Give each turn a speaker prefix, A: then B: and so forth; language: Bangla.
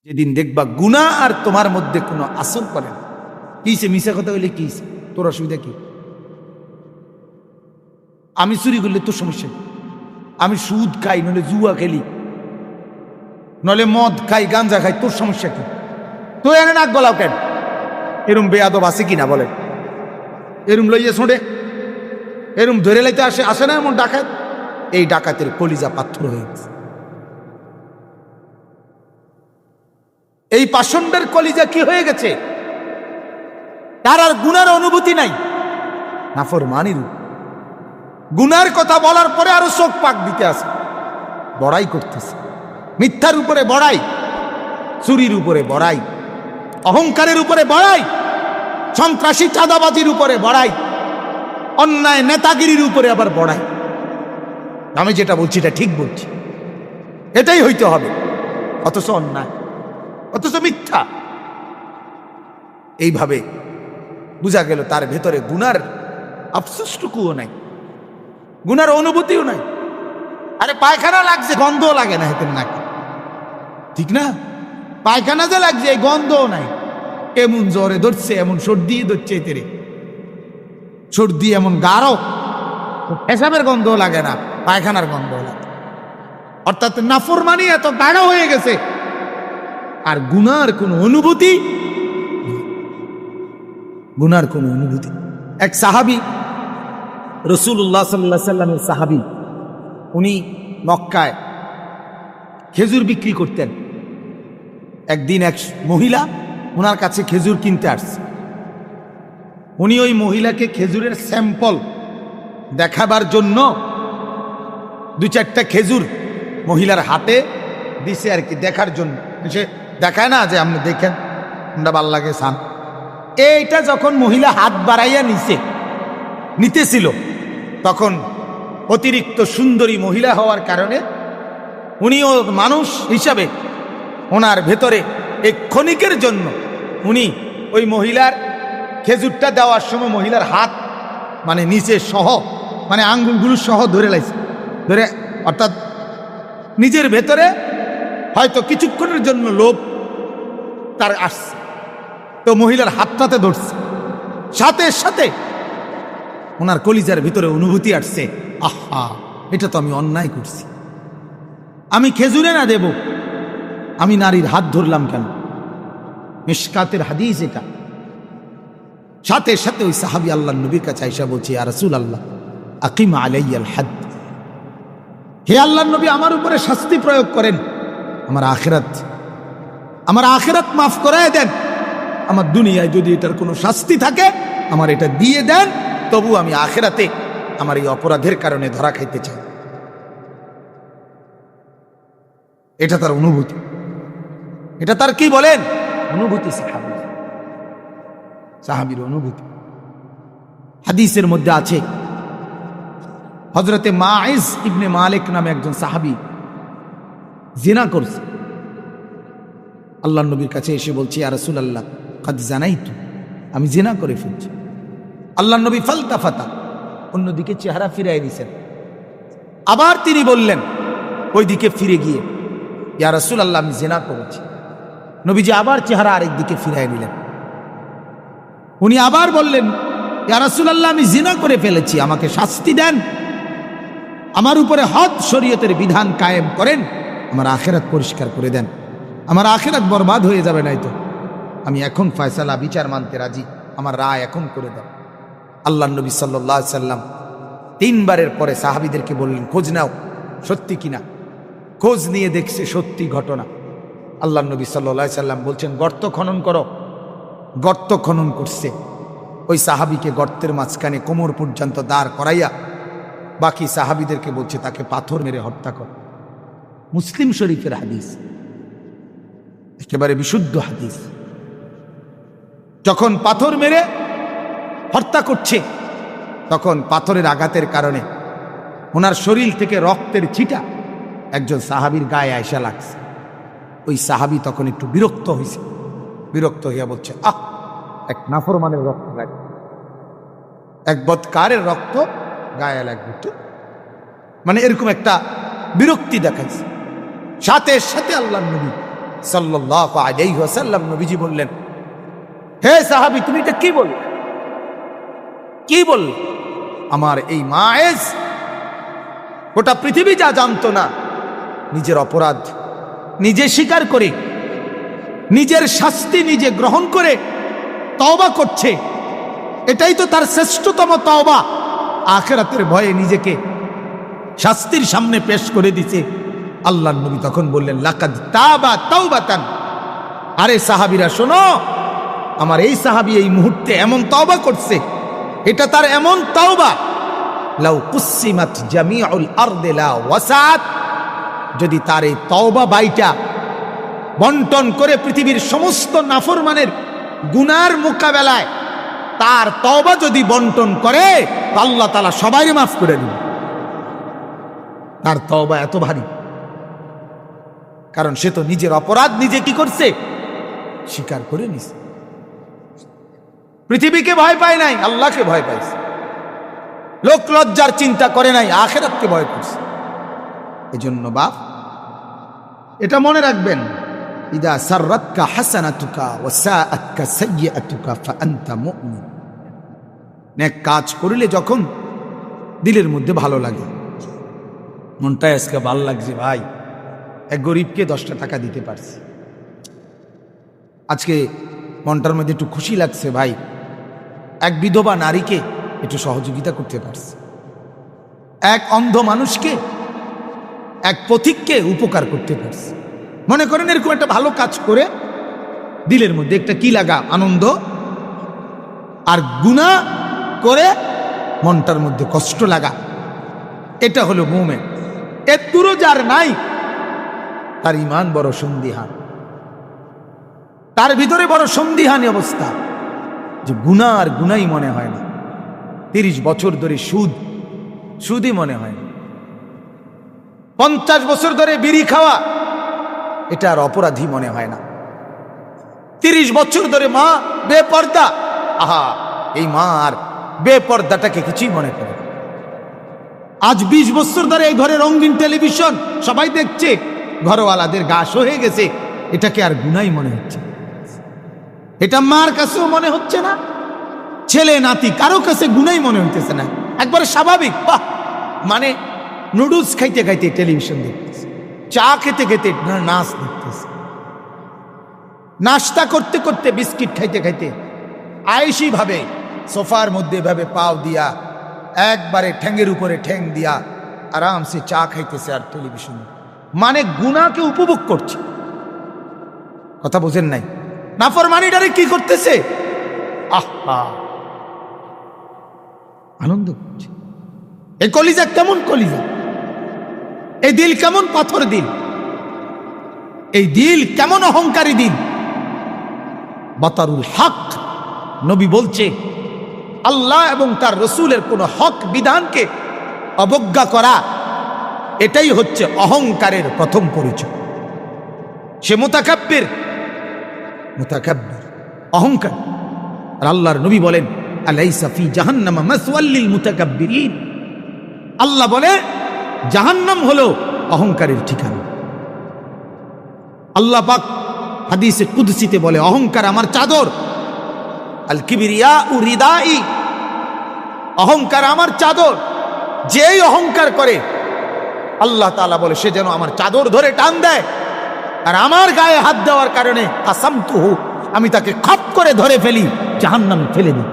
A: যেদিন দেখবা গুনাহ আর তোমার মধ্যে কোনো আসর করে না। কিসে মিশা কথা বলে কি তোর অসুবিধা কি? আমি চুরি করলে তোর সমস্যা কি? আমি সুদ খাই, নলে জুয়া খেলি, নলে মদ খাই, গাঞ্জা খাই, তোর সমস্যা কি? তুই এনে নাক গলাও কেন? এরম বেয়াদব আছে কিনা বলে? এরম লইয়া ছোঁড়ে, এরম ধরে লাইতে আসে না এমন ডাকাত? এই ডাকাতের কলিজা পাথর হয়ে গেছে। এই পাষণ্ডের কলিজা কি হয়ে গেছে? তার আর গুনার অনুভূতি নাই, নাফরমানির। গুনার কথা বলার পরে আরো চোখ পাক দিতে আসে, বড়াই করতেছে, মিথ্যার উপরে বড়াই, চুরির উপরে বড়াই, অহংকারের উপরে বড়াই, সন্ত্রাসী চাঁদাবাজির উপরে বড়াই, অন্যায় নেতাগিরির উপরে আবার বড়াই। আমি যেটা বলছি এটা ঠিক বলছি, এটাই হইতে হবে, অথচ অন্যায়, অথচ মিথ্যা। এইভাবে বুঝা গেল তার ভেতরে গুনার আফসোসটুকুও নাই, গুনার অনুভূতিও নাই। আরে পায়খানা লাগছে, গন্ধও লাগে না হেতের নাকে, ঠিক না? পায়খানা যে লাগছে এই গন্ধও নাই। এমন জ্বরে ধরছে, এমন সর্দি ধরছে, তেরে সর্দি এমন গাঢ়, পেশাবের গন্ধও লাগে না, পায়খানার গন্ধও লাগে। অর্থাৎ নাফরমানি এত গাঢ় হয়ে গেছে, আর গুনার কোনো অনুভূতি, গুনার কোনো অনুভূতি। এক সাহাবী, রাসূলুল্লাহ সাল্লাল্লাহু আলাইহি ওয়াসাল্লামের সাহাবী, উনি মক্কায় খেজুর বিক্রি করতেন। একদিন এক মহিলা ওনার কাছে খেজুর কিনতে আসছে। উনি ওই মহিলাকে খেজুরের স্যাম্পল দেখাবার জন্য দু চারটা খেজুর মহিলার হাতে দিছে আর কি, দেখার জন্য। সে দেখায় না যে আপনি দেখেন, আমরা ভাল লাগে সান। এইটা যখন মহিলা হাত বাড়াইয়া নিতেছিল, তখন অতিরিক্ত সুন্দরী মহিলা হওয়ার কারণে উনিও মানুষ হিসাবে ওনার ভেতরে এক ক্ষণিকের জন্য উনি ওই মহিলার খেজুরটা দেওয়ার সময় মহিলার হাত মানে নিচে সহ, মানে আঙ্গুলগুলো সহ ধরে লাইছে, ধরে, অর্থাৎ নিজের ভেতরে হয়তো কিছুক্ষণের জন্য লোভ তার আসছে, তো মহিলার হাতটাতে ধরছে। সাথে সাথে ওনার কলিজার ভিতরে অনুভূতি আসছে, আহা, এটা তো আমি অন্যায় করছি, আমি খেজুরে না দেব, আমি নারীর হাত ধরলাম কেন? মিশকাতের হাদিস এটা। সাথে সাথে ওই সাহাবী আল্লাহর নবীর কাছে আয়েশা বলছে, ইয়া রাসূলুল্লাহ আকিম আলাইয়াল হাদ, হে আল্লাহর নবী, আমার উপরে শাস্তি প্রয়োগ করেন, আমার আখিরাত মাফ করায় দেন, আমার দুনিয়ায় যদি এটার কোনো শাস্তি থাকে আমার এটা দিয়ে দেন, তবু আমি আখিরাতে আমার এই অপরাধের কারণে ধরা খাইতে চাই। এটা তার অনুভূতি, এটা তার কি বলেন অনুভূতি, সাহাবীর অনুভূতি। হাদিসের মধ্যে আছে, হযরতে মাইজ ইবনে মালিক নামে একজন সাহাবী জিনা করছে। আল্লাহর নবীর কাছে এসে বলছে, ইয়া রাসূলুল্লাহ কাদ জানাইতু, আমি জিনা করে ফেলছি। আল্লাহর নবী ফালতাফাতা, অন্যদিকে চেহারা ফিরাই দিয়েছেন। আবার তিনি বললেন ওইদিকে ফিরে গিয়ে, ইয়া রাসূলুল্লাহ আমি জিনা করেছি। নবীজি আবার চেহারা আরেক দিকে ফিরাই নিলেন। উনি আবার বললেন, ইয়া রাসূলুল্লাহ আমি জিনা করে ফেলেছি, আমাকে শাস্তি দেন, আমার উপরে হদ শরীয়তের বিধান কায়েম করেন, আমার আখিরাত পরিষ্কার করে দেন, আমার আখিরাত বরবাদ হয়ে যাবে, নাই তো আমি এখন ফয়সালা বিচার মানতে রাজি, আমার রায় এখন করে দেন। আল্লাহর নবী সাল্লাল্লাহু আলাইহি সাল্লাম তিনবারের পরে সাহাবীদেরকে বললেন, খোঁজ নাও সত্যি কিনা। খোঁজ নিয়ে দেখছে সত্যি ঘটনা। আল্লাহর নবী সাল্লাল্লাহু আলাইহি সাল্লাম বলছেন, গর্ত খনন করো। গর্ত খনন করছে। ওই সাহাবীকে গর্তের মাঝখানে কোমর পর্যন্ত দাঁড় করাইয়া বাকি সাহাবীদেরকে বলছে তাকে পাথর মেরে হত্যা কর। মুসলিম শরীফের হাদিস, একেবারে বিশুদ্ধ হাদিস। যখন পাথর মেরে হত্যা করছে, তখন পাথরের আঘাতের কারণে ওনার শরীর থেকে রক্তের ছিটা একজন সাহাবীর গায়ে আয়সা লাগছে। ওই সাহাবী তখন একটু বিরক্ত হয়েছে, বিরক্ত হইয়া বলছে, আহ, এক নাফরমানের রক্ত লাগে, এক বদকারের রক্ত গায়ে লাগবে, তো মানে এরকম একটা বিরক্তি দেখাইছে। সাথে সাথে আল্লাহর নবী সাল্লাল্লাহু আলাইহি ওয়াসাল্লাম নবীজি বললেন, হে সাহাবী, তুমি এটা কি বললে? কি বললে? আমার এই মায়েজ গোটা পৃথিবী যা জানতো না, নিজের অপরাধ নিজে স্বীকার করে, নিজের শাস্তি নিজে গ্রহণ করে তওবা করছে। এটাই তো তার শ্রেষ্ঠতম তওবা। আখিরাতের ভয়ে নিজেকে শাস্তির সামনে পেশ করে দিছে। আল্লাহর নবী তখন বললেন, লাকাদ তাবা তাওবাতান। আরে সাহাবীরা শোনো, আমার এই সাহাবী এই মুহূর্তে এমন তওবা করছে, এটা তার এমন তওবা, লাউ কুসিমাত জামিউল আরদি লা ওয়াসাত। যদি তার এই তওবা বাইটা বন্টন করে পৃথিবীর সমস্ত নাফরমানের গুনার মোকাবেলায় তার তওবা যদি বন্টন করে, আল্লাহ তাআলা সবাইকে মাফ করে দিবেন। তার তওবা এত ভারী, কারণ সে তো নিজের অপরাধ নিজে কি করছে? স্বীকার করে নিছে। পৃথিবীকে ভয় পায় নাই, আল্লাহকে ভয় পাইছে। লোক লজ্জার চিন্তা করে নাই, আখিরাতকে ভয় করছে। এজন্য বাপ, এটা মনে রাখবেন, ইদা সাররাতকা হাসানাতুকা ওয়া সাআতকা সাইয়্যাতুকা ফাআনতা মুমিন। নেক কাজ করলে যখন দিলের মধ্যে ভালো লাগে, মনটা আজকে ভালো লাগছে ভাই, এক গরিবকে 10টা টাকা দিতে পারছি, আজকে মনটার মধ্যে একটু খুশি লাগছে ভাই, এক বিধবা নারীকে একটু সহযোগিতা করতে পারছি, এক অন্ধ মানুষকে, এক পথিককে উপকার করতে পারছি। মনে করেন এরকম একটা ভালো কাজ করে দিলের মধ্যে একটা কি লাগা? আনন্দ। আর গুনাহ করে মনটার মধ্যে কষ্ট লাগা, এটা হলো মুমিন। এর দূরও যার নাই, তার ঈমান বড় সন্দিহান, তার ভিতরে বড় সন্দিহানী অবস্থা, যে গুনাহ আর গুনাহই মনে হয় না। 30 বছর ধরে সুদই মনে হয় না। 50 বছর ধরে বিড়ি খাওয়া, এটা আর অপরাধী মনে হয় না। 30 বছর ধরে মা বেপর্দা, আহা, এই মা আর বেপর্দাটাকে কিছুই মনে করে না। আজ 20 বছর ধরে এই ঘরে রঙিন টেলিভিশন সবাই দেখছে, ঘরওয়ালাদের গা সহে গেছে, এটাকে আর গুনাহই মনে হচ্ছে। এটা মার কাছেও মনে হচ্ছে না, ছেলে নাতি কারো কাছে গুনাহই মনে হইতেছে না, একবারে স্বাভাবিক। বাহ, মানে নুডলস খাইতে খাইতে টেলিভিশন দেখতেছে, চা খেতে খেতে নাচ দেখতেছে, নাস্তা করতে করতে বিস্কিট খাইতে খাইতে আয়েশি ভাবে সোফার মধ্যে ভাবে পাও দিয়া, একবারে ঠ্যাঙ্গের উপরে ঠ্যাং দিয়া আরামসে চা খাইতেছে আর টেলিভিশন, মানে গুনাহকে উপভোগ করছে। কথা বোঝেন নাই? নাফরমানিটারে কি করতেছে? আহা, আনন্দ করছে। এই কলিজা কেমন কলিজা, এই দিল কেমন পাথর দিল, এই দিল কেমন অহংকারী দিল। বাতারুল হক, নবী বলছে, আল্লাহ এবং তার রসুলের কোন হক বিধানকে অবজ্ঞা করা, এটাই হচ্ছে অহংকারের প্রথম পরিচয়। সে মুতাকাব্বির, অহংকার। আর আল্লাহর নবী বলেন, আলাইসা ফি জাহান্নামা মাসওয়াল লিল মুতাকাব্বিরিন। আল্লাহ বলে জাহান্নাম হলো অহংকারের ঠিকানা। আল্লাহ পাক হাদিসে কুদসিতে বলে, অহংকার আমার চাদর, আল কিবরিয়াউ রিদাই, অহংকার আমার চাদর। যেই অহংকার করে, আল্লাহ তাআলা বলে, সে যেন আমার চাদর ধরে টান দেয়, আর আমার গায়ে হাত দেওয়ার কারণে কাসামতুহু, আমি তাকে খপ করে ধরে ফেলি, জাহান্নামে ফেলে দিই।